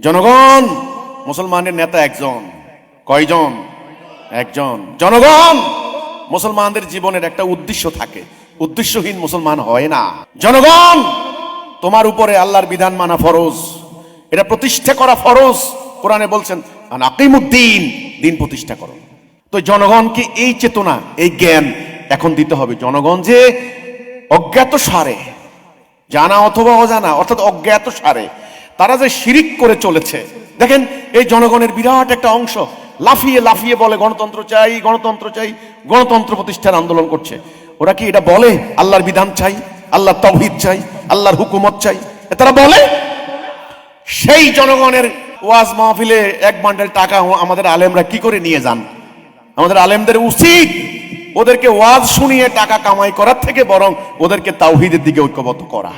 জনগণ, মুসলমানের নেতা একজন। কয়জন? একজন। জনগণ, মুসলমানদের জীবনের একটা উদ্দেশ্য থাকে, উদ্দেশ্যহীন মুসলমান হয় না। জনগণ, তোমার উপরে আল্লাহর বিধান মানা ফরজ, এটা প্রতিষ্ঠা করা ফরজ। কোরআনে বলছেন আকিমুদ্দিন, দিন প্রতিষ্ঠা করো। তো জনগণকে এই চেতনা, এই জ্ঞান এখন দিতে হবে। জনগণ যে অজ্ঞাত সারে, জানা অথবা অজানা, অর্থাৎ অজ্ঞাত সারে তারা যে শিরিক করে চলেছে, দেখেন এই জনগণের বিরাট একটা অংশ লাফিয়ে লাফিয়ে বলে গণতন্ত্র চাই, গণতন্ত্র চাই, গণতন্ত্র প্রতিষ্ঠার আন্দোলন করছে। ওরা কি এটা বলে আল্লাহর বিধান চাই, আল্লাহর তাওহীদ চাই, আল্লাহর হুকুমত চাই? তারা বলে। সেই জনগণের ওয়াজ মাহফিলে এক বান্ডেল টাকা আমাদের আলেমরা কি করে নিয়ে যান? আমাদের আলেমদের উচিত ওদেরকে ওয়াজ শুনিয়ে টাকা কামাই করার থেকে বরং ওদেরকে তাওহীদের দিকে ঐক্যবদ্ধ করা।